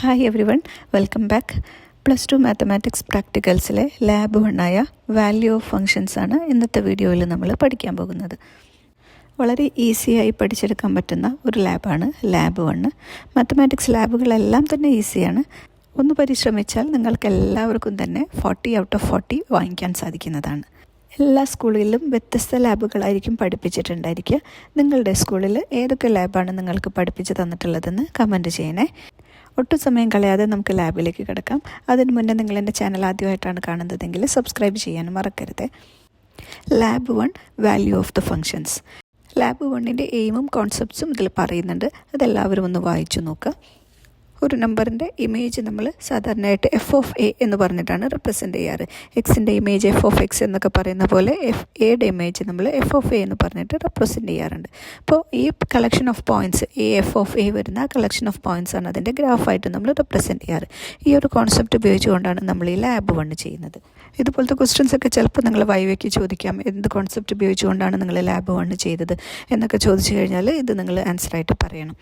Hi everyone, welcome back. +2 mathematics പ്രാക്ടിക്കൽസിലെ lab 1 value of functions ആണ് ഇന്നത്തെ വീഡിയോയിൽ നമ്മൾ പഠിക്കാൻ പോകുന്നത്. വളരെ ഈസിയായി പഠിച്ചെടുക്കാൻ പറ്റുന്ന ഒരു ലാബാണ് ലാബ് 1. മാത്തമാറ്റിക്സ് ലാബുകളെല്ലാം തന്നെ ഈസിയാണ്. ഒന്ന് പരിശ്രമിച്ചാൽ നിങ്ങൾക്ക് എല്ലാവർക്കും തന്നെ 40 ഔട്ട് ഓഫ് 40 വാങ്ങിക്കാൻ സാധിക്കുന്നതാണ്. എല്ലാ സ്കൂളുകളിലും വ്യത്യസ്ത ലാബുകളായിരിക്കും പഠിപ്പിച്ചിട്ടുണ്ടായിരിക്കുക. നിങ്ങളുടെ സ്കൂളിൽ ഏതൊക്കെ ലാബാണ് നിങ്ങൾക്ക് പഠിപ്പിച്ച് തന്നിട്ടുള്ളതെന്ന് കമൻറ്റ് ചെയ്യണേ. ഒട്ടും സമയം കളയാതെ നമുക്ക് ലാബിലേക്ക് കിടക്കാം. അതിന് മുന്നേ നിങ്ങൾ എൻ്റെ ചാനൽ ആദ്യമായിട്ടാണ് കാണുന്നതെങ്കിൽ സബ്സ്ക്രൈബ് ചെയ്യാനും മറക്കരുത്. Lab 1 value of the functions. Lab 1ൻ്റെ എയിമും കോൺസെപ്റ്റ്സും ഇതിൽ പറയുന്നുണ്ട്. അതെല്ലാവരും ഒന്ന് വായിച്ചു നോക്കുക. ഒരു നമ്പറിൻ്റെ ഇമേജ് നമ്മൾ സാധാരണയായിട്ട് f(a) എന്ന് പറഞ്ഞിട്ടാണ് റെപ്രസെൻ്റ് ചെയ്യാറ്. എക്സിൻ്റെ ഇമേജ് f(x) എന്നൊക്കെ പറയുന്ന പോലെ എയുടെ ഇമേജ് നമ്മൾ f(a) എന്ന് പറഞ്ഞിട്ട് റെപ്രസെൻ്റ് ചെയ്യാറുണ്ട്. അപ്പോൾ ഈ കളക്ഷൻ ഓഫ് പോയിൻറ്റ്സ് f(a) വരുന്ന ആ കളക്ഷൻ ഓഫ് പോയിൻറ്റ്സ് ആണ് അതിൻ്റെ ഗ്രാഫായിട്ട് നമ്മൾ റെപ്രസെൻ്റ് ചെയ്യാറ്. ഈ ഒരു കോൺസെപ്റ്റ് ഉപയോഗിച്ചുകൊണ്ടാണ് നമ്മൾ ഈ ലാബ് 1 ചെയ്യുന്നത്. ഇതുപോലത്തെ ക്വസ്റ്റ്യൻസ് ഒക്കെ ചിലപ്പോൾ നിങ്ങൾ വൈവയ്ക്ക് ചോദിക്കാം, എന്ത് കോൺസെപ്റ്റ് ഉപയോഗിച്ചുകൊണ്ടാണ് നിങ്ങൾ ലാബ് 1 ചെയ്തത് എന്നൊക്കെ ചോദിച്ചു കഴിഞ്ഞാൽ ഇത് നിങ്ങൾ ആൻസറായിട്ട് പറയണം.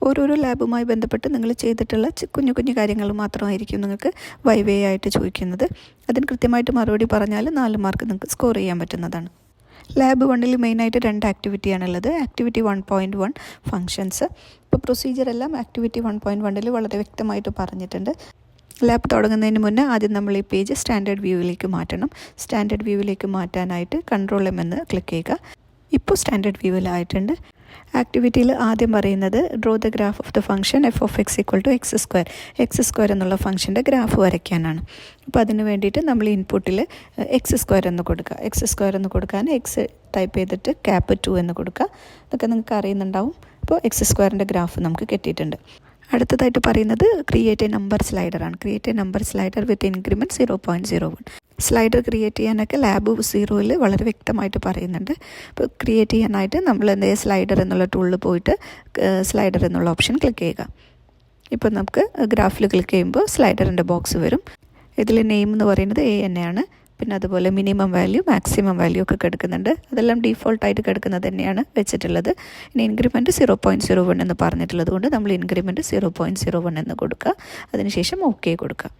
ഓരോരോ ലാബുമായി ബന്ധപ്പെട്ട് നിങ്ങൾ ചെയ്തിട്ടുള്ള കുഞ്ഞു കുഞ്ഞു കാര്യങ്ങൾ മാത്രമായിരിക്കും നിങ്ങൾക്ക് വൈവേ ആയിട്ട് ചോദിക്കുന്നത്. അതിന് കൃത്യമായിട്ട് മറുപടി പറഞ്ഞാൽ 4 മാർക്ക് നിങ്ങൾക്ക് സ്കോർ ചെയ്യാൻ പറ്റുന്നതാണ്. ലാബ് 1 മെയിനായിട്ട് 2 ആക്ടിവിറ്റിയാണുള്ളത്. Activity 1.1 functions. ഇപ്പോൾ പ്രൊസീജിയറെല്ലാം ആക്ടിവിറ്റി 1.1 വളരെ വ്യക്തമായിട്ട് പറഞ്ഞിട്ടുണ്ട്. ലാബ് തുടങ്ങുന്നതിന് മുന്നേ ആദ്യം നമ്മൾ ഈ പേജ് സ്റ്റാൻഡേർഡ് വ്യൂവിലേക്ക് മാറ്റണം. സ്റ്റാൻഡേർഡ് വ്യൂവിലേക്ക് മാറ്റാനായിട്ട് കൺട്രോൾ എന്ന് ക്ലിക്ക് ചെയ്യുക. ഇപ്പോൾ സ്റ്റാൻഡേർഡ് വ്യൂവിലായിട്ടുണ്ട്. ആക്ടിവിറ്റിയിൽ ആദ്യം പറയുന്നത് draw the graph of the function f(x) = x². എന്നുള്ള ഫംഗ്ഷൻ്റെ ഗ്രാഫ് വരയ്ക്കാനാണ്. അപ്പോൾ അതിന് വേണ്ടിയിട്ട് നമ്മൾ ഇൻപുട്ടിൽ x² എന്ന് കൊടുക്കുക. x² എന്ന് കൊടുക്കാൻ എക്സ് ടൈപ്പ് ചെയ്തിട്ട് (2) എന്ന് കൊടുക്കുക. ഇതൊക്കെ നിങ്ങൾക്ക് അറിയുന്നുണ്ടാവും. അപ്പോൾ x²ൻ്റെ ഗ്രാഫ് നമുക്ക് കിട്ടിയിട്ടുണ്ട്. അടുത്തതായിട്ട് പറയുന്നത് ക്രിയേറ്റ് എ നമ്പർ സ്ലൈഡറാണ്. Create a number slider with increment 0.01. Slider create ചെയ്യാനൊക്കെ ലാബ് 0ൽ വളരെ വ്യക്തമായിട്ട് പറയുന്നുണ്ട്. അപ്പോൾ ക്രിയേറ്റ് ചെയ്യാനായിട്ട് നമ്മൾ സ്ലൈഡർ എന്നുള്ള ടൂളിൽ പോയിട്ട് സ്ലൈഡർ എന്നുള്ള ഓപ്ഷൻ ക്ലിക്ക് ചെയ്യുക. ഇപ്പോൾ നമുക്ക് ഗ്രാഫിൽ ക്ലിക്ക് ചെയ്യുമ്പോൾ സ്ലൈഡറിൻ്റെ ബോക്സ് വരും. ഇതിൽ നെയിം എന്ന് പറയുന്നത് A തന്നെയാണ്. പിന്നെ അതുപോലെ മിനിമം വാല്യൂ, മാക്സിമം വാല്യൂ ഒക്കെ കിടക്കുന്നുണ്ട്. അതെല്ലാം ഡീഫോൾട്ടായിട്ട് കിടക്കുന്നത് തന്നെയാണ് വെച്ചിട്ടുള്ളത്. ഇനി ഇൻക്രിമെൻറ്റ് 0.01 എന്ന് പറഞ്ഞിട്ടുള്ളത് കൊണ്ട് നമ്മൾ ഇൻക്രിമെൻറ്റ് 0.01 എന്ന് കൊടുക്കുക. അതിനുശേഷം ഓക്കെ കൊടുക്കുക.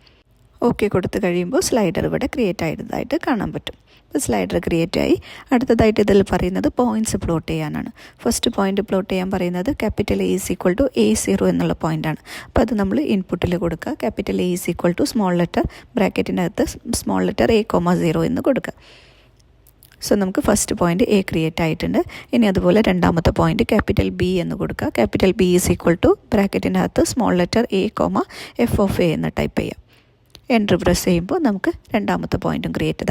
ഓക്കെ കൊടുത്തു കഴിയുമ്പോൾ സ്ലൈഡർ ഇവിടെ ക്രിയേറ്റ് ആയതായിട്ട് കാണാൻ പറ്റും. ഇപ്പോൾ സ്ലൈഡർ ക്രിയേറ്റ് ആയി. അടുത്തതായിട്ട് ഇതിൽ പറയുന്നത് പോയിൻറ്റ്സ് പ്ലോട്ട് ചെയ്യാനാണ്. ഫസ്റ്റ് പോയിൻ്റ് പ്ലോട്ട് ചെയ്യാൻ പറയുന്നത് A = A0 എന്നുള്ള പോയിൻ്റാണ്. അപ്പോൾ അത് നമ്മൾ ഇൻപുട്ടിൽ കൊടുക്കുക. A = സ്മോൾ ലെറ്റർ ബ്രാക്കറ്റിനകത്ത് സ്മോൾ ലെറ്റർ A,0 എന്ന് കൊടുക്കുക. സോ നമുക്ക് ഫസ്റ്റ് പോയിൻ്റ് A ക്രിയേറ്റ് ആയിട്ടുണ്ട്. ഇനി അതുപോലെ രണ്ടാമത്തെ പോയിൻ്റ് B എന്ന് കൊടുക്കുക. B = ബ്രാക്കറ്റിനകത്ത് സ്മോൾ ലെറ്റർ A, f(a) എന്ന് ടൈപ്പ് ചെയ്യാം. എൻ്റർ പ്രസ് ചെയ്യുമ്പോൾ നമുക്ക് രണ്ടാമത്തെ പോയിൻറ്റും ക്രിയേറ്റ്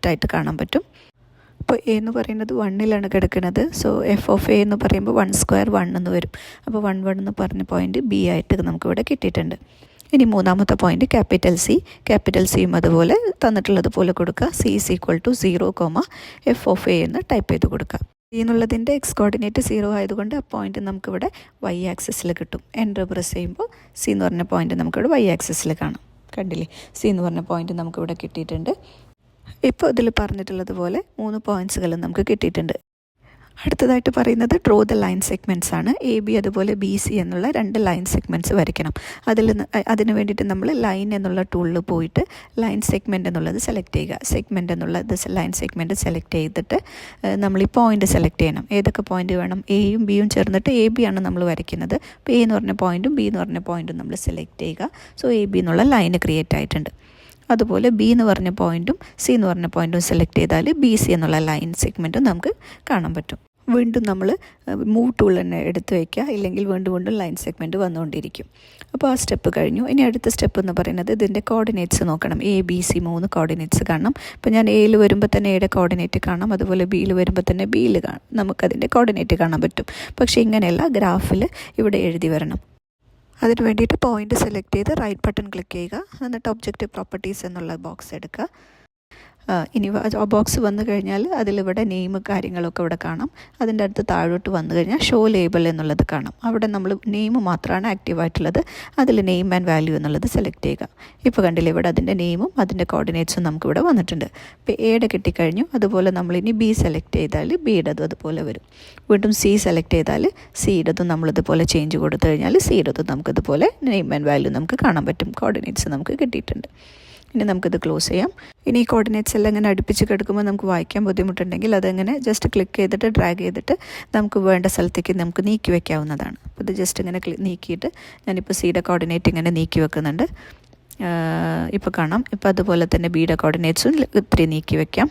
ആയിട്ട് കാണാൻ പറ്റും. ഇപ്പോൾ A എന്ന് പറയുന്നത് 1ലാണ് കിടക്കുന്നത്. സോ f(a) എന്ന് പറയുമ്പോൾ 1² 1 എന്ന് വരും. അപ്പോൾ 1 എന്ന് പറഞ്ഞ പോയിൻ്റ് B ആയിട്ട് നമുക്കിവിടെ കിട്ടിയിട്ടുണ്ട്. ഇനി മൂന്നാമത്തെ പോയിൻ്റ് C അതുപോലെ തന്നിട്ടുള്ളത് പോലെ കൊടുക്കുക. C = 0, f(a) എന്ന് ടൈപ്പ് ചെയ്ത് കൊടുക്കുക. C എന്നുള്ളതിൻ്റെ എക്സ് കോർഡിനേറ്റ് 0 ആയതുകൊണ്ട് ആ പോയിൻ്റ് നമുക്കിവിടെ y ആക്സിസിൽ കിട്ടും. എൻ്റർ പ്രസ് ചെയ്യുമ്പോൾ C എന്ന് പറഞ്ഞ പോയിൻ്റ് നമുക്കിവിടെ y ആക്സിസിൽ കാണാം. കണ്ടില്ലേ, C എന്ന് പറഞ്ഞ പോയിൻ്റ് നമുക്കിവിടെ കിട്ടിയിട്ടുണ്ട്. ഇപ്പോൾ ഇതിൽ പറഞ്ഞിട്ടുള്ളത് പോലെ 3 പോയിൻറ്റ്സുകളും നമുക്ക് കിട്ടിയിട്ടുണ്ട്. അടുത്തതായിട്ട് പറയുന്നത് ഡ്രോ ദ ലൈൻ സെഗ്മെൻറ്റ്സ് ആണ്. AB അതുപോലെ BC എന്നുള്ള 2 ലൈൻ സെഗ്മെൻറ്റ്സ് വരയ്ക്കണം. അതിന് വേണ്ടിയിട്ട് നമ്മൾ ലൈൻ എന്നുള്ള ടൂളിൽ പോയിട്ട് ലൈൻ സെഗ്മെൻറ്റ് എന്നുള്ളത് സെലക്ട് ചെയ്യുക. സെഗ്മെൻറ്റ് എന്നുള്ളത് ലൈൻ സെഗ്മെൻറ്റ് സെലക്ട് ചെയ്തിട്ട് നമ്മൾ ഈ പോയിൻ്റ് സെലക്ട് ചെയ്യണം. ഏതൊക്കെ പോയിൻ്റ് വേണം? Aയും Bയും ചേർന്നിട്ട് AB ആണ് നമ്മൾ വരയ്ക്കുന്നത്. അപ്പോൾ A എന്ന് പറഞ്ഞ പോയിൻറ്റും B എന്ന് പറഞ്ഞ പോയിൻറ്റും നമ്മൾ സെലക്ട് ചെയ്യുക. സോ AB എന്നുള്ള ലൈന് ക്രിയേറ്റ് ആയിട്ടുണ്ട്. അതുപോലെ B എന്ന് പറഞ്ഞ പോയിൻറ്റും C എന്ന് പറഞ്ഞ പോയിൻറ്റും സെലക്ട് ചെയ്താൽ BC എന്നുള്ള ലൈൻ സെഗ്മെൻറ്റും നമുക്ക് കാണാൻ പറ്റും. വീണ്ടും നമ്മൾ മൂവ് ടൂൾ തന്നെ എടുത്ത് വയ്ക്കുക, ഇല്ലെങ്കിൽ വീണ്ടും ലൈൻ സെഗ്മെൻറ്റ് വന്നുകൊണ്ടിരിക്കും. അപ്പോൾ ആ സ്റ്റെപ്പ് കഴിഞ്ഞു. ഇനി അടുത്ത സ്റ്റെപ്പ് എന്ന് പറയുന്നത് ഇതിൻ്റെ കോർഡിനേറ്റ്സ് നോക്കണം. ABC 3 കോർഡിനേറ്റ്സ് കാണണം. ഇപ്പോൾ ഞാൻ Aയിൽ വരുമ്പോൾ തന്നെ Aയുടെ കോർഡിനേറ്റ് കാണാം. അതുപോലെ Bയിൽ വരുമ്പോൾ തന്നെ Bയിൽ നമുക്കതിൻ്റെ കോർഡിനേറ്റ് കാണാൻ പറ്റും. പക്ഷേ ഇങ്ങനെയല്ല, ഗ്രാഫിൽ ഇവിടെ എഴുതി വരണം. അതിന് വേണ്ടിയിട്ട് പോയിൻ്റ് സെലക്ട് ചെയ്ത് റൈറ്റ് ബട്ടൺ ക്ലിക്ക് ചെയ്യുക. എന്നിട്ട് ഒബ്ജക്റ്റ് പ്രോപ്പർട്ടീസ് എന്നുള്ള ബോക്സ് എടുക്കുക. ഇനി ബോക്സ് വന്നു കഴിഞ്ഞാൽ അതിലിവിടെ നെയിം കാര്യങ്ങളൊക്കെ ഇവിടെ കാണാം. അതിൻ്റെ അടുത്ത് താഴോട്ട് വന്നു കഴിഞ്ഞാൽ ഷോ ലേബൽ എന്നുള്ളത് കാണാം. അവിടെ നമ്മൾ നെയിം മാത്രമാണ് ആക്റ്റീവായിട്ടുള്ളത്. അതിൽ നെയിം ആൻഡ് വാല്യൂ എന്നുള്ളത് സെലക്ട് ചെയ്യുക. ഇപ്പോൾ കണ്ടില്ലേ, ഇവിടെ അതിൻ്റെ നെയിമും അതിൻ്റെ കോർഡിനേറ്റ്സും നമുക്കിവിടെ വന്നിട്ടുണ്ട്. ഇപ്പോൾ എയുടെ കിട്ടിക്കഴിഞ്ഞു. അതുപോലെ നമ്മളിനി ബി സെലക്ട് ചെയ്താൽ ബിയുടേതും അതുപോലെ വരും. വീണ്ടും സി സെലക്ട് ചെയ്താൽ സിയുടേതും നമ്മളിതുപോലെ ചേഞ്ച് കൊടുത്തു കഴിഞ്ഞാൽ സിയുടേതും നമുക്കിതുപോലെ നെയിം ആൻഡ് വാല്യൂ നമുക്ക് കാണാൻ പറ്റും. കോർഡിനേറ്റ്സ് നമുക്ക് കിട്ടിയിട്ടുണ്ട്. ഇനി നമുക്കിത് ക്ലോസ് ചെയ്യാം. ഇനി ഈ കോർഡിനേറ്റ്സ് എല്ലാം ഇങ്ങനെ അടുപ്പിച്ച് കിടക്കുമ്പോൾ നമുക്ക് വായിക്കാൻ ബുദ്ധിമുട്ടുണ്ടെങ്കിൽ അതങ്ങനെ ജസ്റ്റ് ക്ലിക്ക് ചെയ്തിട്ട് ഡ്രാഗ് ചെയ്തിട്ട് നമുക്ക് വേണ്ട സ്ഥലത്തേക്ക് നമുക്ക് നീക്കി വെക്കാവുന്നതാണ്. അപ്പോൾ ഇത് ജസ്റ്റ് ഇങ്ങനെ നീക്കിയിട്ട് ഞാനിപ്പോൾ സിയുടെ കോർഡിനേറ്റ് ഇങ്ങനെ നീക്കി വെക്കുന്നുണ്ട്. ഇപ്പോൾ കാണാം. ഇപ്പോൾ അതുപോലെ തന്നെ ബിയുടെ കോർഡിനേറ്റ്സും ഇത്തിരി നീക്കി വെക്കാം.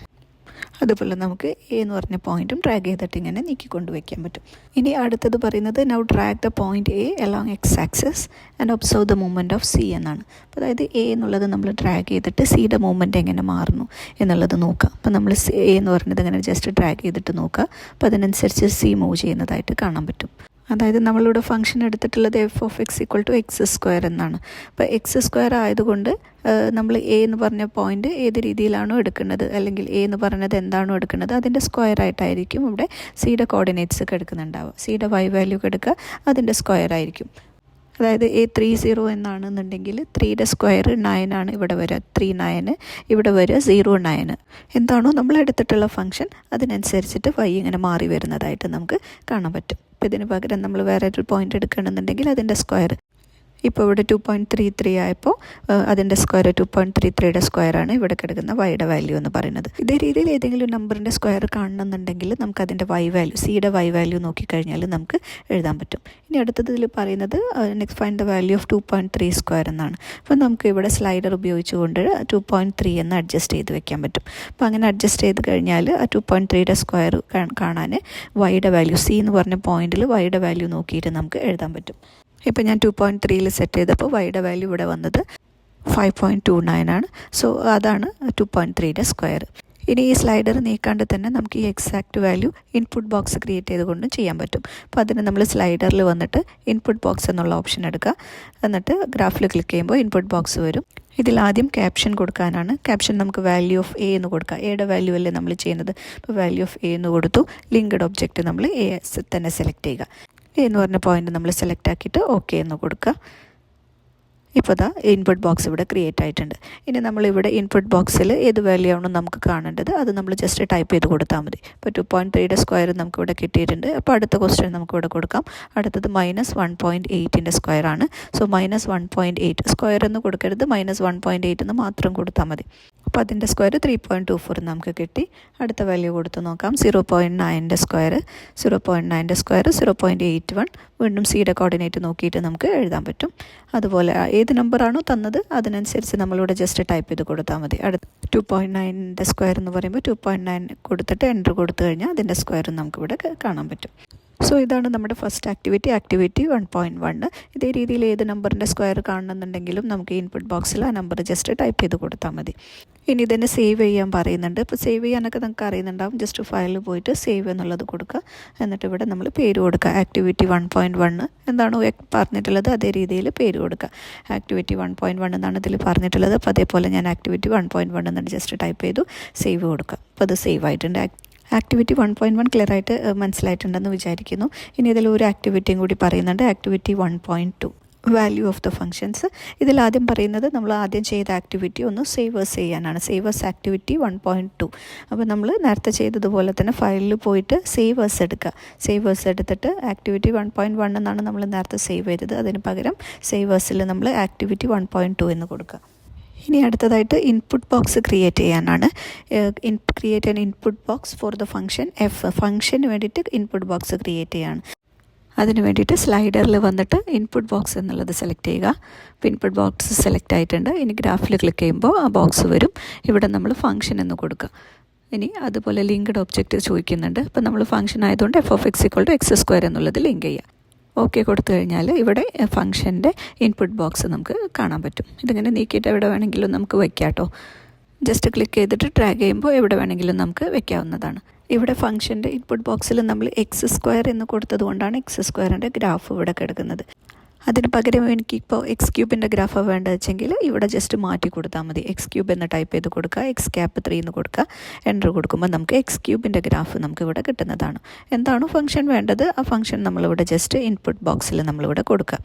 അതുപോലെ നമുക്ക് എ എന്ന് പറഞ്ഞ പോയിൻറ്റും ഡ്രാഗ് ചെയ്തിട്ട് ഇങ്ങനെ നീക്കിക്കൊണ്ട് വയ്ക്കാൻ പറ്റും. ഇനി അടുത്തത് പറയുന്നത് now drag the point A along X access and observe the movement of C എന്നാണ്. അപ്പോൾ അതായത് എ എന്നുള്ളത് നമ്മൾ ഡ്രാഗ് ചെയ്തിട്ട് സിയുടെ മൂവ്മെൻറ്റ് എങ്ങനെ മാറുന്നു എന്നുള്ളത് നോക്കുക. അപ്പോൾ നമ്മൾ എ എന്ന് പറഞ്ഞത് ഇങ്ങനെ ജസ്റ്റ് ഡ്രാഗ് ചെയ്തിട്ട് നോക്കുക. അപ്പോൾ അതിനനുസരിച്ച് സി മൂവ് ചെയ്യുന്നതായിട്ട് കാണാൻ പറ്റും. അതായത് നമ്മളിവിടെ ഫംഗ്ഷൻ എടുത്തിട്ടുള്ളത് F of X equal to X square എന്നാണ്. അപ്പോൾ എക്സ് സ്ക്വയർ ആയതുകൊണ്ട് നമ്മൾ എ എന്ന് പറഞ്ഞ പോയിൻ്റ് ഏത് രീതിയിലാണോ എടുക്കുന്നത്, അല്ലെങ്കിൽ എ എന്ന് പറഞ്ഞത് എന്താണോ എടുക്കുന്നത് അതിൻ്റെ സ്ക്വയർ ആയിട്ടായിരിക്കും ഇവിടെ സിയുടെ കോർഡിനേറ്റ്സ് ഒക്കെ എടുക്കുന്നുണ്ടാവുക. സിയുടെ വൈ വാല്യൂ എടുക്കുക, അതിൻ്റെ സ്ക്വയർ ആയിരിക്കും. അതായത് A30 എന്നാണെന്നുണ്ടെങ്കിൽ 3യുടെ സ്ക്വയർ 9 ആണ് ഇവിടെ വരിക. 3 9, ഇവിടെ വരിക 0 9. എന്താണോ നമ്മൾ എടുത്തിട്ടുള്ള ഫംഗ്ഷൻ അതിനനുസരിച്ചിട്ട് y ഇങ്ങനെ മാറി വരുന്നതായിട്ട് നമുക്ക് കാണാൻ പറ്റും. അപ്പോൾ ഇതിന് പകരം നമ്മൾ വേറെ ഒരു പോയിൻ്റ് എടുക്കണമെന്നുണ്ടെങ്കിൽ അതിൻ്റെ സ്ക്വയർ ഇപ്പോൾ ഇവിടെ 2.33 ആയപ്പോൾ അതിൻ്റെ സ്ക്വയർ 2.33യുടെ സ്ക്വയറാണ് ഇവിടെ കിടക്കുന്ന വൈയുടെ വാല്യൂ എന്ന് പറയുന്നത്. ഇതേ രീതിയിൽ ഏതെങ്കിലും നമ്പറിൻ്റെ സ്ക്വയർ കാണണമെന്നുണ്ടെങ്കിൽ നമുക്ക് അതിൻ്റെ വൈ വാല്യൂ, സിയുടെ വൈ വാല്യൂ നോക്കിക്കഴിഞ്ഞാൽ നമുക്ക് എഴുതാൻ പറ്റും. ഇനി അടുത്തതിൽ പറയുന്നത് next find the value of 2.3 square എന്നാണ്. അപ്പോൾ നമുക്ക് ഇവിടെ സ്ലൈഡർ ഉപയോഗിച്ചുകൊണ്ട് 2.3 എന്ന് അഡ്ജസ്റ്റ് ചെയ്ത് വെക്കാൻ പറ്റും. അപ്പോൾ അങ്ങനെ അഡ്ജസ്റ്റ് ചെയ്ത് കഴിഞ്ഞാൽ ആ 2.3യുടെ സ്ക്വയർ കാണാൻ വൈയുടെ വാല്യൂ, സി എന്ന് പറഞ്ഞ പോയിന്റിൽ വൈയുടെ വാല്യൂ നോക്കിയിട്ട് നമുക്ക് എഴുതാൻ പറ്റും. ഇപ്പോൾ ഞാൻ 2.3 സെറ്റ് ചെയ്തപ്പോൾ വൈയുടെ വാല്യൂ ഇവിടെ വന്നത് 5.29 ആണ്. സോ അതാണ് 2.3യുടെ സ്ക്വയർ. ഇനി ഈ സ്ലൈഡർ നീക്കാണ്ട് തന്നെ നമുക്ക് ഈ exact value input box create ചെയ്തുകൊണ്ടും ചെയ്യാൻ പറ്റും. അപ്പോൾ അതിന് നമ്മൾ സ്ലൈഡറിൽ വന്നിട്ട് ഇൻപുട്ട് ബോക്സ് എന്നുള്ള ഓപ്ഷൻ എടുക്കുക. എന്നിട്ട് ഗ്രാഫിൽ ക്ലിക്ക് ചെയ്യുമ്പോൾ ഇൻപുട്ട് ബോക്സ് വരും. ഇതിൽ ആദ്യം ക്യാപ്ഷൻ കൊടുക്കാനാണ്. ക്യാപ്ഷൻ നമുക്ക് വാല്യൂ ഓഫ് എ എന്ന് കൊടുക്കാം. എയുടെ വാല്യൂ അല്ലേ നമ്മൾ ചെയ്യുന്നത്. അപ്പോൾ വാല്യൂ ഓഫ് എ എന്ന് കൊടുത്തു. ലിങ്ക്ഡ് ഒബ്ജക്റ്റ് നമ്മൾ എ തന്നെ സെലക്ട് ചെയ്യുക. എ എന്ന് പറഞ്ഞ പോയിന്റ് നമ്മൾ സെലക്ട് ആക്കിയിട്ട് ഓക്കെ എന്ന് കൊടുക്കുക. ഇപ്പോൾ ദാ ഇൻപുട്ട് ബോക്സ് ഇവിടെ ക്രിയേറ്റ് ആയിട്ടുണ്ട്. ഇനി നമ്മളിവിടെ ഇൻപുട്ട് ബോക്സിൽ ഏത് വാല്യൂ ആണോ നമുക്ക് കാണേണ്ടത് അത് നമ്മൾ ജസ്റ്റ് ടൈപ്പ് ചെയ്ത് കൊടുത്താൽ മതി. ഇപ്പോൾ 2.3യുടെ സ്ക്വയർ നമുക്കിവിടെ കിട്ടിയിട്ടുണ്ട്. അപ്പോൾ അടുത്ത ക്വസ്റ്റ്യൻ നമുക്കിവിടെ കൊടുക്കാം. അടുത്തത് -1.8ൻ്റെ സ്ക്വയർ ആണ്. സോ -1.8 സ്ക്വയർ എന്ന് കൊടുക്കരുത്, -1.8 എന്ന് മാത്രം കൊടുത്താൽ മതി. അപ്പോൾ അതിൻ്റെ സ്ക്വയർ 3.24 നമുക്ക് കിട്ടി. അടുത്ത വാല്യൂ കൊടുത്ത് നോക്കാം. 0.9ൻ്റെ സ്ക്വയർ 0.81. വീണ്ടും സിയുടെ കോർഡിനേറ്റ് നോക്കിയിട്ട് നമുക്ക് എഴുതാൻ പറ്റും. അതുപോലെ ഏത് നമ്പറാണോ തന്നത് അതിനനുസരിച്ച് നമ്മളിവിടെ ജസ്റ്റ് ടൈപ്പ് ചെയ്ത് കൊടുത്താൽ മതി. അടുത്ത 2.9ൻ്റെ സ്ക്വയർ എന്ന് പറയുമ്പോൾ 2.9 കൊടുത്തിട്ട് എൻ്റർ കൊടുത്തു കഴിഞ്ഞാൽ അതിൻ്റെ സ്ക്വയറും നമുക്കിവിടെ കാണാൻ പറ്റും. സോ ഇതാണ് നമ്മുടെ ഫസ്റ്റ് ആക്ടിവിറ്റി 1.1. ഇതേ രീതിയിൽ ഏത് നമ്പറിൻ്റെ സ്ക്വയർ കാണണമെന്നുണ്ടെങ്കിലും നമുക്ക് ഇൻപുട്ട് ബോക്സിൽ ആ നമ്പർ ജസ്റ്റ് ടൈപ്പ് ചെയ്ത് കൊടുത്താൽ മതി. ഇനി ഇതിനെ സേവ് ചെയ്യാൻ പറയുന്നുണ്ട്. ഇപ്പോൾ സേവ് ചെയ്യാനൊക്കെ നമുക്ക് അറിയുന്നുണ്ടാവും. ജസ്റ്റ് ഫയലിൽ പോയിട്ട് സേവ് എന്നുള്ളത് കൊടുക്കുക. എന്നിട്ട് ഇവിടെ നമ്മൾ പേര് കൊടുക്കുക. ആക്ടിവിറ്റി 1.1 എന്താണോ പറഞ്ഞിട്ടുള്ളത് അതേ രീതിയിൽ പേര് കൊടുക്കുക. ആക്ടിവിറ്റി 1.1 എന്നാണ് ഇതിൽ പറഞ്ഞിട്ടുള്ളത്. അപ്പോൾ അതേപോലെ ഞാൻ ആക്ടിവിറ്റി 1.1 എന്നിട്ട് ജസ്റ്റ് ടൈപ്പ് ചെയ്തു സേവ് കൊടുക്കുക. അപ്പോൾ അത് സേവ് ആയിട്ടുണ്ട്. ആക്ടിവിറ്റി 1.1 ക്ലിയർ ആയിട്ട് മനസ്സിലായിട്ടുണ്ടെന്ന് വിചാരിക്കുന്നു. ഇനി ഇതിൽ ഒരു ആക്ടിവിറ്റിയും കൂടി പറയുന്നുണ്ട്. Activity 1.2 value of the functions. ഇതിൽ ആദ്യം പറയുന്നത് നമ്മൾ ആദ്യം ചെയ്ത ആക്ടിവിറ്റി ഒന്ന് സേവേഴ്സ് ചെയ്യാനാണ്. Xavier's activity 1.2. അപ്പോൾ നമ്മൾ നേരത്തെ ചെയ്തതുപോലെ തന്നെ ഫയലിൽ പോയിട്ട് സേവേഴ്സ് എടുക്കുക. സേവേഴ്സ് എടുത്തിട്ട് ആക്ടിവിറ്റി 1.1 എന്നാണ് നമ്മൾ നേരത്തെ സേവ് ചെയ്തത്. അതിന് പകരം സേവേഴ്സിൽ നമ്മൾ ആക്ടിവിറ്റി 1.2 എന്ന് കൊടുക്കുക. ഇനി അടുത്തതായിട്ട് ഇൻപുട്ട് ബോക്സ് ക്രിയേറ്റ് ചെയ്യാനാണ്. Create an input box for the function F. ഫംഗ്ഷന് വേണ്ടിയിട്ട് ഇൻപുട്ട് ബോക്സ് ക്രിയേറ്റ് ചെയ്യാണ്. അതിന് വേണ്ടിയിട്ട് സ്ലൈഡറിൽ വന്നിട്ട് ഇൻപുട്ട് ബോക്സ് എന്നുള്ളത് സെലക്ട് ചെയ്യുക. അപ്പോൾ ഇൻപുട്ട് ബോക്സ് സെലക്ട് ആയിട്ടുണ്ട്. ഇനി ഗ്രാഫിൽ ക്ലിക്ക് ചെയ്യുമ്പോൾ ആ ബോക്സ് വരും. ഇവിടെ നമ്മൾ ഫംഗ്ഷൻ എന്ന് കൊടുക്കുക. ഇനി അതുപോലെ ലിങ്ക്ഡ് ഒബ്ജക്റ്റ് ചോദിക്കുന്നുണ്ട്. അപ്പോൾ നമ്മൾ ഫംഗ്ഷൻ ആയതുകൊണ്ട് f(x)(x² എന്നുള്ളത് ലിങ്ക് ചെയ്യുക. ഓക്കെ കൊടുത്തു കഴിഞ്ഞാൽ ഇവിടെ ഫംഗ്ഷൻ്റെ ഇൻപുട്ട് ബോക്സ് നമുക്ക് കാണാൻ പറ്റും. ഇതിങ്ങനെ നീക്കിയിട്ട് എവിടെ വേണമെങ്കിലും നമുക്ക് വയ്ക്കാം കേട്ടോ. ജസ്റ്റ് ക്ലിക്ക് ചെയ്തിട്ട് ഡ്രാഗ് ചെയ്യുമ്പോൾ എവിടെ വേണമെങ്കിലും നമുക്ക് വെക്കാവുന്നതാണ്. ഇവിടെ ഫംഗ്ഷൻ്റെ ഇൻപുട്ട് ബോക്സിൽ നമ്മൾ x² എന്ന് കൊടുത്തത് കൊണ്ടാണ് x² ഗ്രാഫ് ഇവിടെ കിടക്കുന്നത്. അതിന് പകരം എനിക്കിപ്പോൾ എക്സ് ക്യൂബിൻ്റെ ഗ്രാഫാണ് വേണ്ടത് വെച്ചെങ്കിൽ ഇവിടെ ജസ്റ്റ് മാറ്റി കൊടുത്താൽ മതി. എക്സ് ക്യൂബ് എന്ന് ടൈപ്പ് ചെയ്ത് കൊടുക്കുക, എക്സ് ക്യാപ്പ് 3 എന്ന് കൊടുക്കുക, എൻ്റർ കൊടുക്കുമ്പോൾ നമുക്ക് എക്സ് ക്യൂബിൻ്റെ ഗ്രാഫ് നമുക്ക് ഇവിടെ കിട്ടുന്നതാണ്. എന്താണോ ഫംഗ്ഷൻ വേണ്ടത് ആ ഫംഗ്ഷൻ നമ്മളിവിടെ ജസ്റ്റ് ഇൻപുട്ട് ബോക്സിൽ നമ്മളിവിടെ കൊടുക്കുക.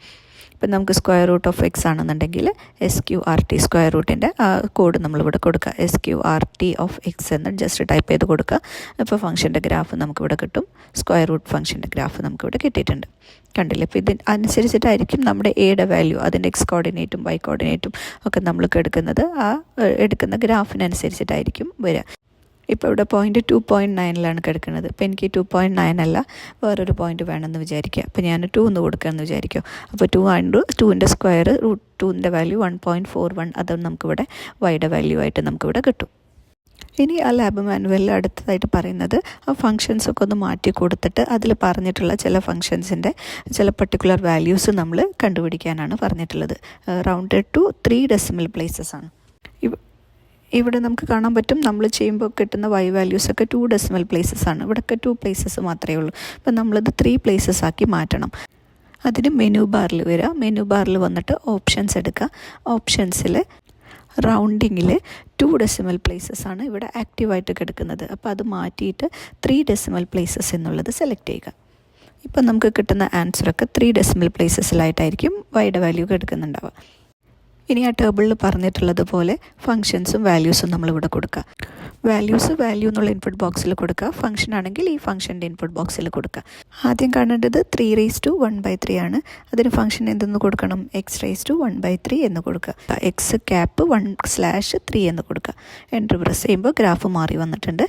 ഇപ്പം നമുക്ക് സ്ക്വയർ റൂട്ട് ഓഫ് എക്സ് ആണെന്നുണ്ടെങ്കിൽ SQRT സ്ക്വയർ റൂട്ടിൻ്റെ ആ കോഡ് നമ്മളിവിടെ കൊടുക്കുക. SQRT ഓഫ് എക്സ് എന്ന് ജസ്റ്റ് ടൈപ്പ് ചെയ്ത് കൊടുക്കുക. അപ്പോൾ ഫംഗ്ഷൻ്റെ ഗ്രാഫ് നമുക്കിവിടെ കിട്ടും. സ്ക്വയർ റൂട്ട് ഫംഗ്ഷൻ്റെ ഗ്രാഫ് നമുക്കിവിടെ കിട്ടിയിട്ടുണ്ട്. കണ്ടില്ലേ? അപ്പോൾ ഇതിന് അനുസരിച്ചിട്ടായിരിക്കും നമ്മുടെ എയുടെ വാല്യൂ, അതിൻ്റെ എക്സ് കോർഡിനേറ്റും വൈ കോർഡിനേറ്റും ഒക്കെ നമ്മൾക്ക് എടുക്കുന്നത്. ആ എടുക്കുന്ന ഗ്രാഫിനനുസരിച്ചിട്ടായിരിക്കും വരിക. ഇപ്പോൾ ഇവിടെ പോയിൻറ്റ് 2.9 കിടക്കുന്നത്. ഇപ്പോൾ എനിക്ക് 2.9 അല്ല, വേറൊരു പോയിൻറ്റ് വേണമെന്ന് വിചാരിക്കുക. അപ്പോൾ ഞാൻ 2 എന്ന് കൊടുക്കുകയെന്ന് വിചാരിക്കുക. അപ്പോൾ 2 സ്ക്വയർ റൂട്ട് 2ൻ്റെ വാല്യൂ 1.41. അത് നമുക്കിവിടെ വൈയുടെ വാല്യൂ ആയിട്ട് നമുക്കിവിടെ കിട്ടും. ഇനി ആ ലാബ് മാനുവലിൽ അടുത്തതായിട്ട് പറയുന്നത് ആ ഫങ്ഷൻസൊക്കെ ഒന്ന് മാറ്റി കൊടുത്തിട്ട് അതിൽ പറഞ്ഞിട്ടുള്ള ചില ഫങ്ഷൻസിൻ്റെ ചില പർട്ടിക്കുലർ വാല്യൂസ് നമ്മൾ കണ്ടുപിടിക്കാനാണ് പറഞ്ഞിട്ടുള്ളത്. റൗണ്ടഡ് ടു 3 ഡെസിമൽ പ്ലേസസ് ആണ്. ഇവിടെ നമുക്ക് കാണാൻ പറ്റും നമ്മൾ ചെയ്യുമ്പോൾ കിട്ടുന്ന വൈ വാല്യൂസൊക്കെ 2 ഡെസിമൽ പ്ലേസസ് ആണ്. ഇവിടെയൊക്കെ 2 പ്ലേസസ് മാത്രമേ ഉള്ളൂ. അപ്പം നമ്മളത് 3 പ്ലേസസ് ആക്കി മാറ്റണം. അതിന് മെനു ബാറിൽ വരിക. മെനു ബാറിൽ വന്നിട്ട് ഓപ്ഷൻസ് എടുക്കുക. ഓപ്ഷൻസിൽ റൗണ്ടിങ്ങിൽ 2 ഡെസിമൽ പ്ലേസസ് ആണ് ഇവിടെ ആക്റ്റീവായിട്ട് കിടക്കുന്നത്. അപ്പോൾ അത് മാറ്റിയിട്ട് 3 ഡെസിമൽ പ്ലേസസ് എന്നുള്ളത് സെലക്ട് ചെയ്യുക. ഇപ്പം നമുക്ക് കിട്ടുന്ന ആൻസറൊക്കെ 3 ഡെസിമൽ പ്ലേസസിലായിട്ടായിരിക്കും വൈയുടെ വാല്യൂ കിടക്കുന്നുണ്ടാവുക. ഇനി ആ ടേബിളിൽ പറഞ്ഞിട്ടുള്ളതുപോലെ ഫങ്ഷൻസും വാല്യൂസും നമ്മളിവിടെ കൊടുക്കുക. വാല്യൂ എന്നുള്ള ഇൻപുട്ട് ബോക്സിൽ കൊടുക്കുക. ഫംഗ്ഷൻ ആണെങ്കിൽ ഈ ഫംഗ്ഷൻ്റെ ഇൻപുട്ട് ബോക്സിൽ കൊടുക്കുക. ആദ്യം കാണേണ്ടത് 3⁻1/3 ആണ്. അതിന് ഫംഗ്ഷൻ എന്തെന്ന് കൊടുക്കണം? x⁻1/3 എന്ന് കൊടുക്കുക. എക്സ് ക്യാപ്പ് 1/3 എന്ന് കൊടുക്കുക. എൻ്റർ പ്രസ് ചെയ്യുമ്പോൾ ഗ്രാഫ് മാറി വന്നിട്ടുണ്ട്.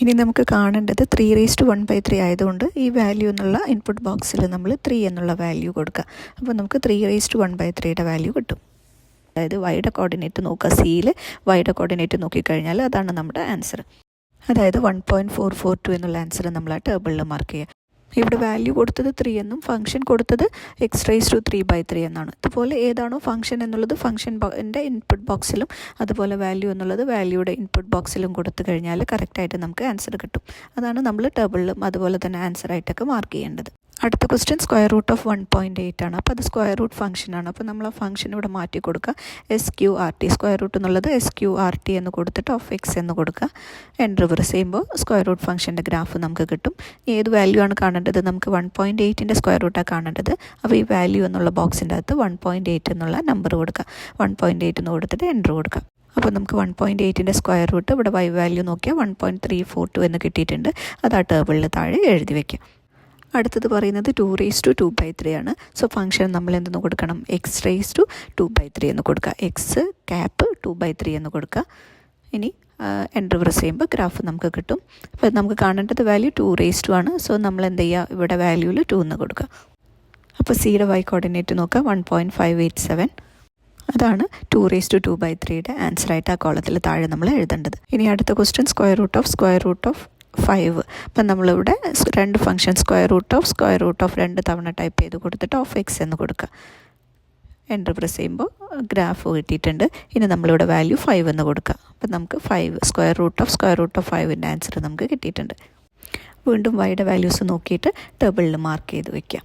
ഇനി നമുക്ക് കാണേണ്ടത് 3⁻1/3 ആയതുകൊണ്ട് ഈ വാല്യൂ എന്നുള്ള ഇൻപുട്ട് ബോക്സിൽ നമ്മൾ 3 എന്നുള്ള വാല്യൂ കൊടുക്കുക. അപ്പോൾ നമുക്ക് 3⁻1/3യുടെ വാല്യൂ കിട്ടും. അതായത് വൈയുടെ കോർഡിനേറ്റ് നോക്കുക. സിയിൽ വൈയുടെ കോർഡിനേറ്റ് നോക്കിക്കഴിഞ്ഞാൽ അതാണ് നമ്മുടെ ആൻസർ. അതായത് 1.442 എന്നുള്ള ആൻസർ നമ്മൾ ആ ടേബിളിൽ മാർക്ക് ചെയ്യുക. ഇവിടെ വാല്യൂ കൊടുത്തത് 3 എന്നും ഫംഗ്ഷൻ കൊടുത്തത് x⁻3/3 എന്നാണ്. ഇതുപോലെ ഏതാണോ ഫംഗ്ഷൻ എന്നുള്ളത് ഫംഗ്ഷൻ്റെ ഇൻപുട്ട് ബോക്സിലും അതുപോലെ വാല്യൂ എന്നുള്ളത് വാല്യൂയുടെ ഇൻപുട്ട് ബോക്സിലും കൊടുത്തു കഴിഞ്ഞാൽ കറക്റ്റായിട്ട് നമുക്ക് ആൻസർ കിട്ടും. അതാണ് നമ്മൾ ടേബിളിലും അതുപോലെ തന്നെ ആൻസറായിട്ടൊക്കെ മാർക്ക് ചെയ്യേണ്ടത്. അടുത്ത ക്വസ്റ്റ്യൻ സ്ക്വയർ റൂട്ട് ഓഫ് 1.8 ആണ്. അപ്പോൾ അത് സ്ക്വയർ റൂട്ട് ഫംഗ്ഷനാണ്. അപ്പോൾ നമ്മൾ ആ ഫംഗ്ഷൻ ഇവിടെ മാറ്റി കൊടുക്കുക. SQRT സ്ക്വയർ റൂട്ട് എന്നുള്ളത് SQRT എന്ന് കൊടുത്തിട്ട് ഓഫ് എക്സ് എന്ന് കൊടുക്കുക. എൻ്റർ പ്രസ് ചെയ്യുമ്പോൾ സ്ക്വയർ റൂട്ട് ഫംഗ്ഷൻ്റെ ഗ്രാഫ് നമുക്ക് കിട്ടും. ഏത് വാല്യൂ ആണ് കാണേണ്ടത്? നമുക്ക് 1.8ൻ്റെ സ്ക്വയർ റൂട്ടാണ് കാണേണ്ടത്. അപ്പോൾ ഈ വാല്യൂ എന്നുള്ള ബോക്സിൻ്റെ അകത്ത് 1.8 എന്നുള്ള നമ്പർ കൊടുക്കുക. 1.8 എന്ന് കൊടുത്തിട്ട് എൻ്റർ കൊടുക്കുക. അപ്പോൾ നമുക്ക് 1.8ൻ്റെ സ്ക്വയർ റൂട്ട് ഇവിടെ വൈ വാല്യൂ നോക്കിയാൽ 1.342 എന്ന് കിട്ടിയിട്ടുണ്ട്. അത് ആ ടേബിളിൽ താഴെ എഴുതി വയ്ക്കുക. അടുത്തത് പറയുന്നത് 2⁻2/3 ആണ്. സോ ഫംഗ്ഷൻ നമ്മൾ എന്തെന്ന് കൊടുക്കണം? x⁻2/3 എന്ന് കൊടുക്കുക. എക്സ് ക്യാപ്പ് 2/3 എന്ന് കൊടുക്കുക. ഇനി എൻ്റർ പ്രസ് ചെയ്യുമ്പോൾ ഗ്രാഫ് നമുക്ക് കിട്ടും. അപ്പോൾ നമുക്ക് കാണേണ്ടത് വാല്യൂ 2⁻2 ആണ്. സോ നമ്മൾ എന്ത് ചെയ്യുക? ഇവിടെ വാല്യൂവിൽ 2 എന്ന് കൊടുക്കുക. അപ്പോൾ സിയുടെ വൈ കോർഡിനേറ്റ് നോക്കുക 1.587. അതാണ് 2⁻2/3യുടെ ആൻസറായിട്ട് ആ കോളത്തിൽ താഴെ നമ്മൾ എഴുതേണ്ടത്. ഇനി അടുത്ത ക്വസ്റ്റ്യൻ സ്ക്വയർ റൂട്ട് ഓഫ് 5. അപ്പം നമ്മളിവിടെ 2 ഫംഗ്ഷൻ സ്ക്വയർ റൂട്ട് ഓഫ് 2 തവണ ടൈപ്പ് ചെയ്ത് കൊടുത്തിട്ട് ഓഫ് എക്സ് എന്ന് കൊടുക്കുക. എൻ്റർ പ്രസ് ചെയ്യുമ്പോൾ ഗ്രാഫ് കിട്ടിയിട്ടുണ്ട്. ഇനി നമ്മളിവിടെ വാല്യൂ 5 എന്ന് കൊടുക്കുക. അപ്പം നമുക്ക് 5 സ്ക്വയർ റൂട്ട് ഓഫ് 5ൻ്റെ ആൻസർ നമുക്ക് കിട്ടിയിട്ടുണ്ട്. വീണ്ടും വൈയുടെ വാല്യൂസ് നോക്കിയിട്ട് ടേബിളിൽ മാർക്ക് ചെയ്ത് വയ്ക്കുക.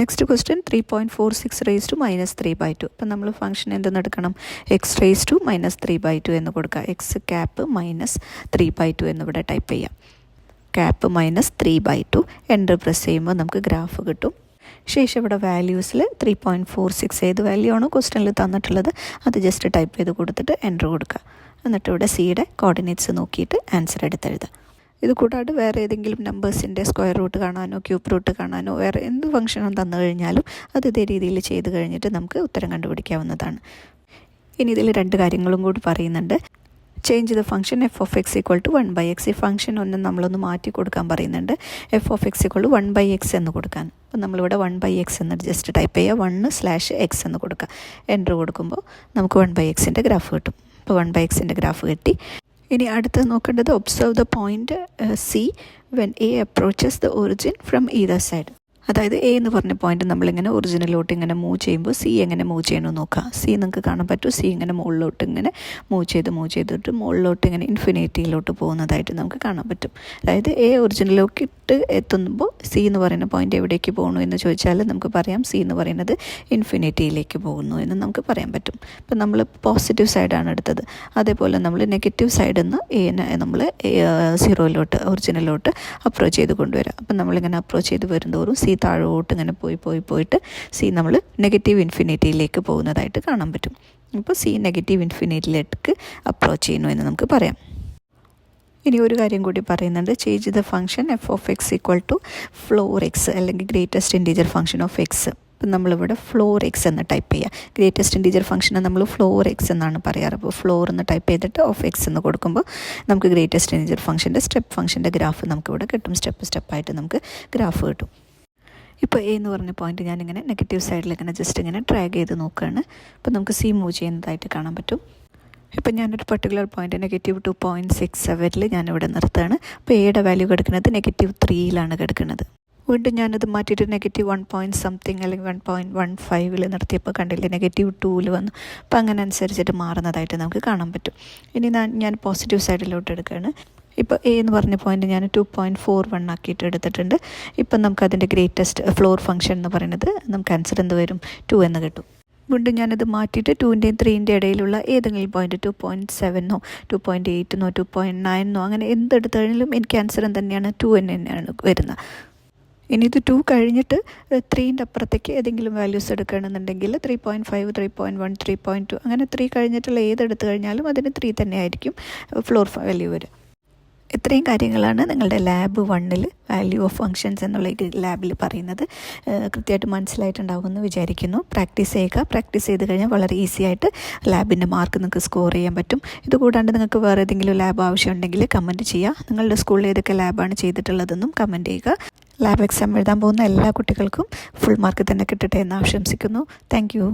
Next question 3.46 - 3/2. അപ്പം നമ്മൾ ഫംഗ്ഷൻ എന്തെന്നെടുക്കണം? x⁻3/2 എന്ന് കൊടുക്കുക. എക്സ് ക്യാപ്പ് -3/2 എന്നിവിടെ ടൈപ്പ് ചെയ്യാം. ക്യാപ്പ് -3/2 എൻ്റർ പ്രസ് ചെയ്യുമ്പോൾ നമുക്ക് ഗ്രാഫ് കിട്ടും. ശേഷം ഇവിടെ വാല്യൂസിൽ 3.46 ഏത് വാല്യൂ ആണോ ക്വസ്റ്റ്യനിൽ തന്നിട്ടുള്ളത് അത് ജസ്റ്റ് ടൈപ്പ് ചെയ്ത് കൊടുത്തിട്ട് എൻ്റർ കൊടുക്കുക. എന്നിട്ട് ഇവിടെ സിയുടെ കോർഡിനേറ്റ്സ് നോക്കിയിട്ട് ആൻസർ എടുത്തെഴുതുക. ഇത് കൂടാതെ വേറെ ഏതെങ്കിലും നമ്പേഴ്സിൻ്റെ സ്ക്വയർ റൂട്ട് കാണാനോ ക്യൂബ് റൂട്ട് കാണാനോ വേറെ എന്ത് ഫംഗ്ഷനും തന്നു കഴിഞ്ഞാലും അത് ഇതേ രീതിയിൽ ചെയ്ത് കഴിഞ്ഞിട്ട് നമുക്ക് ഉത്തരം കണ്ടുപിടിക്കാവുന്നതാണ്. ഇനി ഇതിൽ 2 കാര്യങ്ങളും കൂടി പറയുന്നുണ്ട്. Change the function f(x) = 1/x. ഈ ഫംഗ്ഷൻ നമ്മളൊന്ന് മാറ്റി കൊടുക്കാൻ പറയുന്നുണ്ട്. f(x) = 1/x എന്ന് കൊടുക്കാൻ. അപ്പോൾ നമ്മളിവിടെ 1/x എന്ന് ജസ്റ്റ് ടൈപ്പ് ചെയ്യുക. 1/x എന്ന് കൊടുക്കുക. എൻ്റർ കൊടുക്കുമ്പോൾ നമുക്ക് 1/xൻ്റെ ഗ്രാഫ് കിട്ടും. അപ്പോൾ 1/xൻ്റെ ഗ്രാഫ് കിട്ടി. ഇനി അടുത്ത് നോക്കേണ്ടത് observe the point C when A approaches the origin from either side. അതായത് എ എന്ന് പറഞ്ഞ പോയിന്റ് നമ്മളിങ്ങനെ ഒറിജിനലോട്ട് ഇങ്ങനെ മൂവ് ചെയ്യുമ്പോൾ സി എങ്ങനെ മൂവ് ചെയ്യണമെന്ന് നോക്കാം. സി നിങ്ങൾക്ക് കാണാൻ പറ്റും. സി ഇങ്ങനെ മുകളിലോട്ട് ഇങ്ങനെ മൂവ് ചെയ്തിട്ട് മുകളിലോട്ട് ഇങ്ങനെ ഇൻഫിനിറ്റിയിലോട്ട് പോകുന്നതായിട്ട് നമുക്ക് കാണാൻ പറ്റും. അതായത് എ ഒറിജിനലോട്ട് എത്തുമ്പോൾ സി എന്ന് പറയുന്ന പോയിന്റ് എവിടേക്ക് പോകുന്നു എന്ന് ചോദിച്ചാൽ നമുക്ക് പറയാം സി എന്ന് പറയുന്നത് ഇൻഫിനിറ്റിയിലേക്ക് പോകുന്നു എന്ന് നമുക്ക് പറയാൻ പറ്റും. ഇപ്പം നമ്മൾ പോസിറ്റീവ് സൈഡാണ് എടുത്തത്. അതേപോലെ നമ്മൾ നെഗറ്റീവ് സൈഡിൽ നിന്ന് എനെ നമ്മൾ സീറോയിലോട്ട് ഒറിജിനലോട്ട് അപ്രോച്ച് ചെയ്ത് കൊണ്ടുവരാം. അപ്പം നമ്മളിങ്ങനെ അപ്രോച്ച് ചെയ്ത് വരുന്തോറും സി താഴോട്ട് ഇങ്ങനെ പോയിട്ട് സി നമ്മൾ നെഗറ്റീവ് ഇൻഫിനിറ്റിയിലേക്ക് പോകുന്നതായിട്ട് കാണാൻ പറ്റും. അപ്പോൾ സി നെഗറ്റീവ് ഇൻഫിനിറ്റിയിലേക്ക് അപ്രോച്ച് ചെയ്യുന്നു എന്ന് നമുക്ക് പറയാം. ഇനി ഒരു കാര്യം കൂടി പറയുന്നുണ്ട്. Change the function F of X equal to floor X അല്ലെങ്കിൽ greatest integer function of X. ഇപ്പം നമ്മളിവിടെ ഫ്ലോർ എക്സ് എന്ന് ടൈപ്പ് ചെയ്യുക. ഗ്രേറ്റസ്റ്റ് ഇൻറ്റീജർ ഫംഗ്ഷനെ നമ്മൾ ഫ്ലോർ എക്സ് എന്നാണ് പറയാറ്. അപ്പോൾ ഫ്ലോർ എന്ന് ടൈപ്പ് ചെയ്തിട്ട് ഓഫ് എക്സ് എന്ന് കൊടുക്കുമ്പോൾ നമുക്ക് ഗ്രേറ്റസ്റ്റ് ഇൻറ്റീജർ ഫംഗ്ഷൻ്റെ സ്റ്റെപ്പ് ഫംഗ്ഷൻ്റെ ഗ്രാഫ് നമുക്കിവിടെ കിട്ടും. സ്റ്റെപ്പായിട്ട് നമുക്ക് ഗ്രാഫ് കിട്ടും. ഇപ്പോൾ എ എന്ന് പറഞ്ഞ പോയിന്റ് ഞാനിങ്ങനെ നെഗറ്റീവ് സൈഡിൽ ഇങ്ങനെ ജസ്റ്റ് ഇങ്ങനെ ഡ്രാഗ് ചെയ്ത് നോക്കുകയാണ്. അപ്പോൾ നമുക്ക് സി മൂവ് ചെയ്യുന്നതായിട്ട് കാണാൻ പറ്റും. ഇപ്പം ഞാനൊരു പെർട്ടിക്കുലർ പോയിന്റ് -2.67 ഞാനിവിടെ നിർത്തുകയാണ്. അപ്പോൾ എയുടെ വാല്യൂ കിടക്കുന്നത് -3 കിടക്കുന്നത്. വീണ്ടും ഞാനത് മാറ്റിയിട്ട് -1 അല്ലെങ്കിൽ 1.15 നിർത്തിയപ്പോൾ കണ്ടില്ലേ -2 വന്നു. അപ്പോൾ അങ്ങനെ അനുസരിച്ചിട്ട് മാറുന്നതായിട്ട് നമുക്ക് കാണാൻ പറ്റും. ഇനി ഞാൻ പോസിറ്റീവ് സൈഡിലോട്ട് എടുക്കുകയാണ്. ഇപ്പോൾ എ എന്ന് പറഞ്ഞ പോയിന്റ് ഞാൻ 2.41 ആക്കിയിട്ട് എടുത്തിട്ടുണ്ട്. ഇപ്പം നമുക്കതിൻ്റെ ഗ്രേറ്റസ്റ്റ് ഫ്ലോർ ഫംഗ്ഷൻ എന്ന് പറയുന്നത് നമുക്ക് ആൻസർ എന്ത് വരും 2 എന്ന് കിട്ടും. വീണ്ടും ഞാനത് മാറ്റിയിട്ട് 2ൻ്റെയും 3ൻ്റെ ഇടയിലുള്ള ഏതെങ്കിലും പോയിന്റ് 2.7 2.8 2.9 അങ്ങനെ എന്തെടുത്തു കഴിഞ്ഞാലും എനിക്ക് ആൻസർ തന്നെയാണ് 2 തന്നെയാണ് വരുന്നത്. ഇനി ഇത് 2 കഴിഞ്ഞിട്ട് 3ൻ്റെ അപ്പുറത്തേക്ക് ഏതെങ്കിലും വാല്യൂസ് എടുക്കുകയാണെന്നുണ്ടെങ്കിൽ 3.5 3.1 3.2 അങ്ങനെ 3 കഴിഞ്ഞിട്ടുള്ള ഏതെടുത്തു കഴിഞ്ഞാലും അതിന് 3 തന്നെയായിരിക്കും ഫ്ലോർ വാല്യൂ വരിക. ഇത്രയും കാര്യങ്ങളാണ് നിങ്ങളുടെ ലാബ് 1 വാല്യൂ ഓഫ് ഫങ്ഷൻസ് എന്നുള്ള ലാബിൽ പറയുന്നത്. കൃത്യമായിട്ട് മനസ്സിലായിട്ടുണ്ടാകുമെന്ന് വിചാരിക്കുന്നു. പ്രാക്ടീസ് ചെയ്യുക. പ്രാക്ടീസ് ചെയ്ത് കഴിഞ്ഞാൽ വളരെ ഈസി ആയിട്ട് ലാബിൻ്റെ മാർക്ക് നിങ്ങൾക്ക് സ്കോർ ചെയ്യാൻ പറ്റും. ഇതുകൂടാണ്ട് നിങ്ങൾക്ക് വേറെ ഏതെങ്കിലും ലാബ് ആവശ്യമുണ്ടെങ്കിൽ കമൻറ്റ് ചെയ്യുക. നിങ്ങളുടെ സ്കൂളിൽ ഏതൊക്കെ ലാബാണ് ചെയ്തിട്ടുള്ളതെന്നും കമൻറ്റ് ചെയ്യുക. ലാബ് എക്സാം എഴുതാൻ പോകുന്ന എല്ലാ കുട്ടികൾക്കും ഫുൾ മാർക്ക് തന്നെ കിട്ടട്ടെ എന്ന് ആശംസിക്കുന്നു. Thank you.